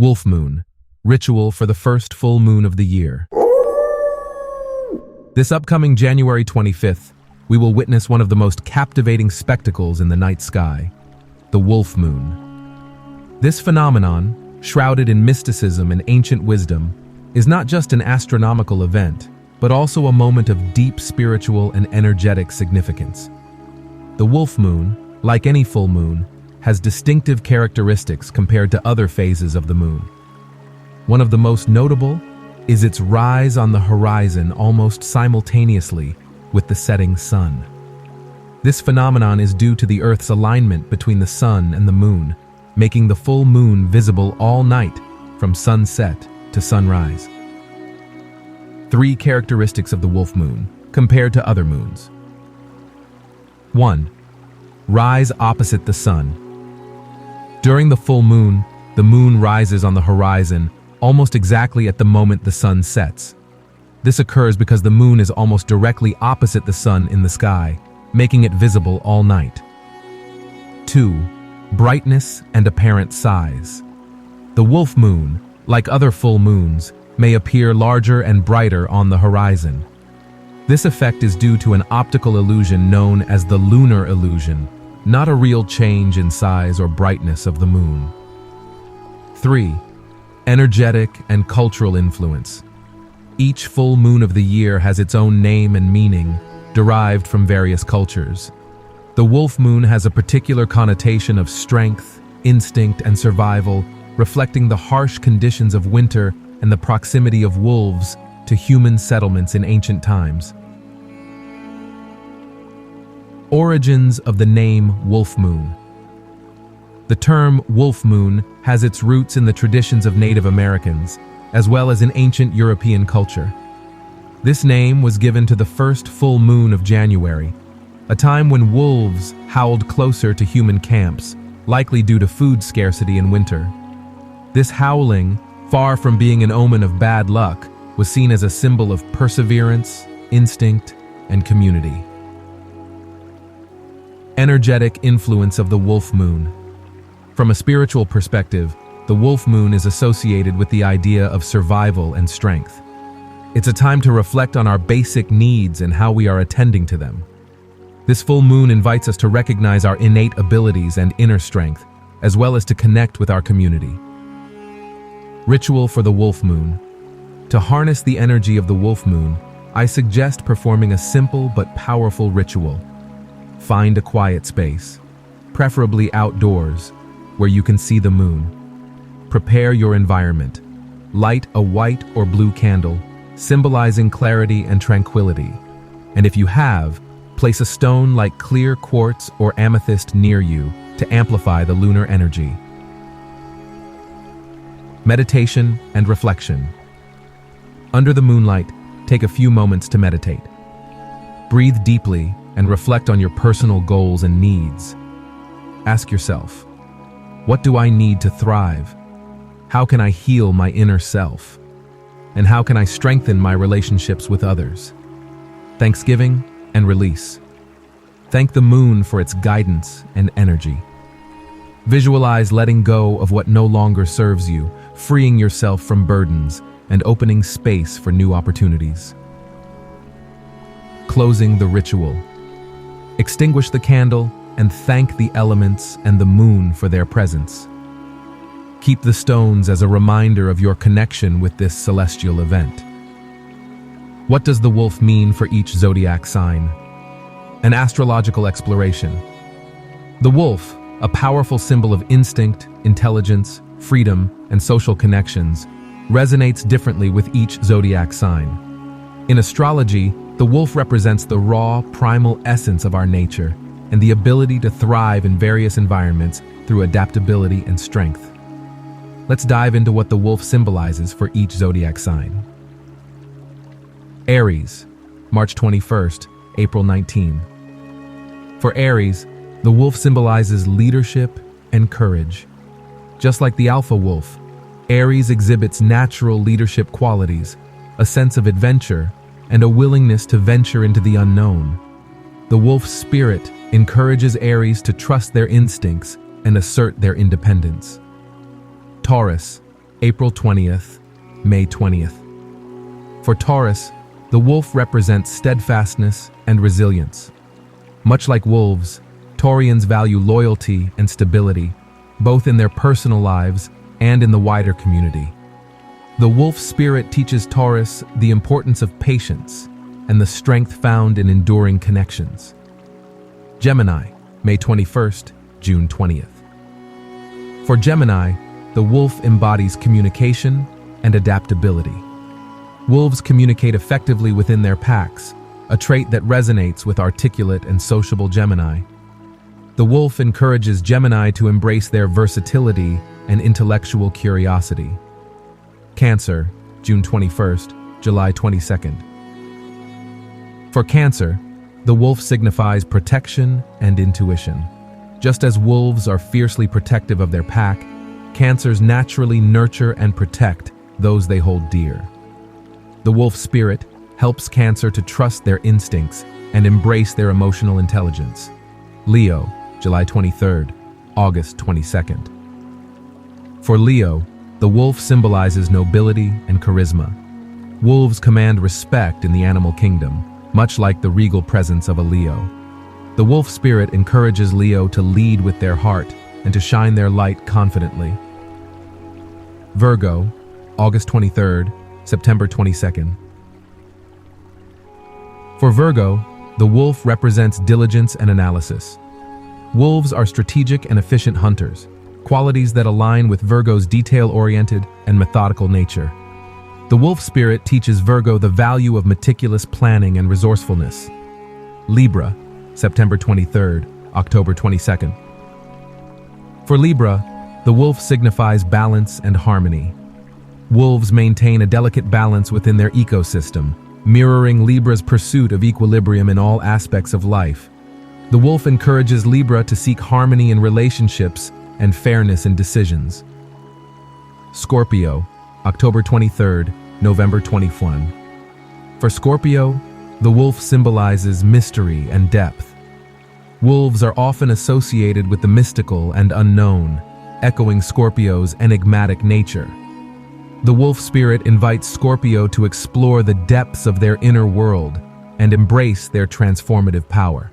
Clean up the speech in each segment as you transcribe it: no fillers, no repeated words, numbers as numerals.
Wolf Moon, ritual for the first full moon of the year. This upcoming January 25th, we will witness one of the most captivating spectacles in the night sky, the wolf moon. This phenomenon, shrouded in mysticism and ancient wisdom, is not just an astronomical event, but also a moment of deep spiritual and energetic significance. The wolf moon, like any full moon, has distinctive characteristics compared to other phases of the moon. One of the most notable is its rise on the horizon almost simultaneously with the setting sun. This phenomenon is due to the Earth's alignment between the sun and the moon, making the full moon visible all night from sunset to sunrise. 3 characteristics of the wolf moon compared to other moons. 1. Rise opposite the sun. During the full moon, the moon rises on the horizon almost exactly at the moment the sun sets. This occurs because the moon is almost directly opposite the sun in the sky, making it visible all night. 2. Brightness and apparent size. The wolf moon, like other full moons, may appear larger and brighter on the horizon. This effect is due to an optical illusion known as the lunar illusion, not a real change in size or brightness of the moon. 3. Energetic and cultural influence. Each full moon of the year has its own name and meaning, derived from various cultures. The wolf moon has a particular connotation of strength, instinct, and survival, reflecting the harsh conditions of winter and the proximity of wolves to human settlements in ancient times. Origins of the name wolf moon. The term wolf moon has its roots in the traditions of Native Americans, as well as in ancient European culture. This name was given to the first full moon of January, a time when wolves howled closer to human camps, likely due to food scarcity in winter. This howling, far from being an omen of bad luck, was seen as a symbol of perseverance, instinct, and community. Energetic influence of the wolf moon. From a spiritual perspective, the wolf moon is associated with the idea of survival and strength. It's a time to reflect on our basic needs and how we are attending to them. This full moon invites us to recognize our innate abilities and inner strength, as well as to connect with our community. Ritual for the wolf moon. To harness the energy of the wolf moon, I suggest performing a simple but powerful ritual. Find a quiet space, preferably outdoors, where you can see the moon. Prepare your environment. Light a white or blue candle, symbolizing clarity and tranquility. And if you have, place a stone like clear quartz or amethyst near you to amplify the lunar energy. Meditation and reflection. Under the moonlight, take a few moments to meditate. Breathe deeply and reflect on your personal goals and needs. Ask yourself, what do I need to thrive? How can I heal my inner self? And how can I strengthen my relationships with others? Thanksgiving and release. Thank the moon for its guidance and energy. Visualize letting go of what no longer serves you, freeing yourself from burdens and opening space for new opportunities. Closing the ritual. Extinguish the candle and thank the elements and the moon for their presence. Keep the stones as a reminder of your connection with this celestial event. What does the wolf mean for each zodiac sign? An astrological exploration. The wolf, a powerful symbol of instinct, intelligence, freedom, and social connections, resonates differently with each zodiac sign. In astrology, the wolf represents the raw, primal essence of our nature and the ability to thrive in various environments through adaptability and strength. Let's dive into what the wolf symbolizes for each zodiac sign. Aries, March 21st, April 19. For Aries, the wolf symbolizes leadership and courage. Just like the alpha wolf, Aries exhibits natural leadership qualities, a sense of adventure, and a willingness to venture into the unknown. The wolf's spirit encourages Aries to trust their instincts and assert their independence. Taurus, April 20th, May 20th. For Taurus, the wolf represents steadfastness and resilience. Much like wolves, Taurians value loyalty and stability, both in their personal lives and in the wider community. The wolf spirit teaches Taurus the importance of patience and the strength found in enduring connections. Gemini, May 21st, June 20th. For Gemini, the wolf embodies communication and adaptability. Wolves communicate effectively within their packs, a trait that resonates with articulate and sociable Gemini. The wolf encourages Gemini to embrace their versatility and intellectual curiosity. Cancer, June 21st, July 22nd. For Cancer, the wolf signifies protection and intuition. Just as wolves are fiercely protective of their pack, Cancers naturally nurture and protect those they hold dear. The wolf spirit helps Cancer to trust their instincts and embrace their emotional intelligence. Leo, July 23rd, August 22nd. For Leo, the wolf symbolizes nobility and charisma. Wolves command respect in the animal kingdom, much like the regal presence of a Leo. The wolf spirit encourages Leo to lead with their heart and to shine their light confidently. Virgo, August 23rd, September 22nd. For Virgo, the wolf represents diligence and analysis. Wolves are strategic and efficient hunters, qualities that align with Virgo's detail-oriented and methodical nature. The wolf spirit teaches Virgo the value of meticulous planning and resourcefulness. Libra, September 23rd, October 22nd. For Libra, the wolf signifies balance and harmony. Wolves maintain a delicate balance within their ecosystem, mirroring Libra's pursuit of equilibrium in all aspects of life. The wolf encourages Libra to seek harmony in relationships and fairness in decisions. Scorpio, October 23rd, November 21. For Scorpio, the wolf symbolizes mystery and depth. Wolves are often associated with the mystical and unknown, echoing Scorpio's enigmatic nature. The wolf spirit invites Scorpio to explore the depths of their inner world and embrace their transformative power.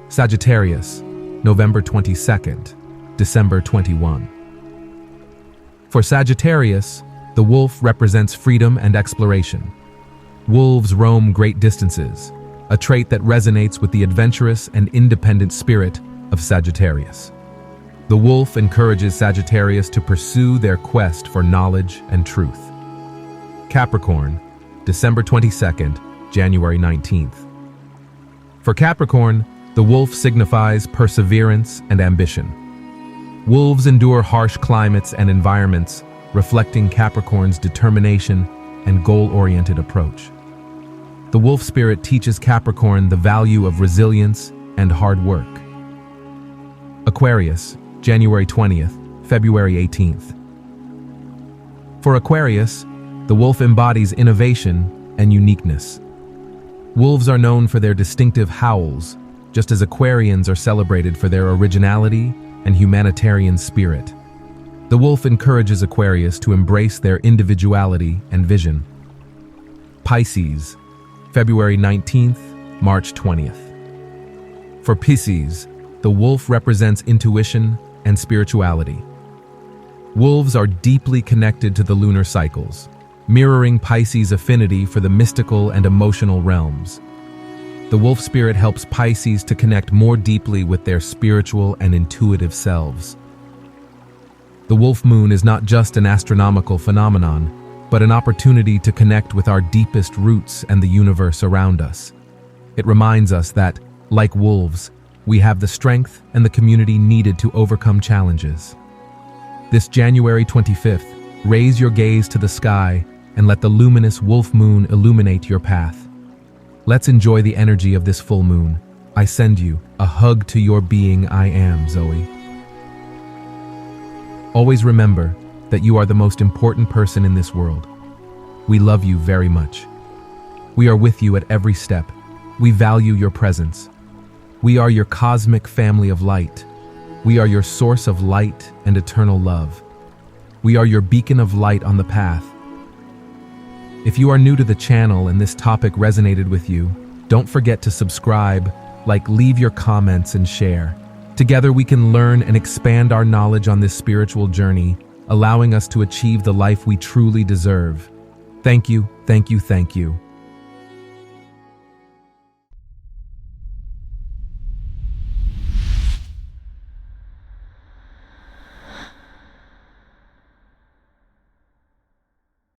Sagittarius, November 22nd, December 21. For Sagittarius, the wolf represents freedom and exploration. Wolves roam great distances, a trait that resonates with the adventurous and independent spirit of Sagittarius. The wolf encourages Sagittarius to pursue their quest for knowledge and truth. Capricorn, December 22nd, January 19th. For Capricorn, the wolf signifies perseverance and ambition. Wolves endure harsh climates and environments, reflecting Capricorn's determination and goal-oriented approach. The wolf spirit teaches Capricorn the value of resilience and hard work. Aquarius, January 20th, February 18th. For Aquarius, the wolf embodies innovation and uniqueness. Wolves are known for their distinctive howls, just as Aquarians are celebrated for their originality and humanitarian spirit. The wolf encourages Aquarius to embrace their individuality and vision. Pisces, February 19th, March 20th. For Pisces, the wolf represents intuition and spirituality. Wolves are deeply connected to the lunar cycles, mirroring Pisces' affinity for the mystical and emotional realms. The wolf spirit helps Pisces to connect more deeply with their spiritual and intuitive selves. The wolf moon is not just an astronomical phenomenon, but an opportunity to connect with our deepest roots and the universe around us. It reminds us that, like wolves, we have the strength and the community needed to overcome challenges. This January 25th, raise your gaze to the sky and let the luminous wolf moon illuminate your path. Let's enjoy the energy of this full moon. I send you a hug to your being. I am Zoe. Always remember that you are the most important person in this world. We love you very much. We are with you at every step. We value your presence. We are your cosmic family of light. We are your source of light and eternal love. We are your beacon of light on the path. If you are new to the channel and this topic resonated with you, don't forget to subscribe, leave your comments and share. Together we can learn and expand our knowledge on this spiritual journey, allowing us to achieve the life we truly deserve. Thank you, thank you, thank you.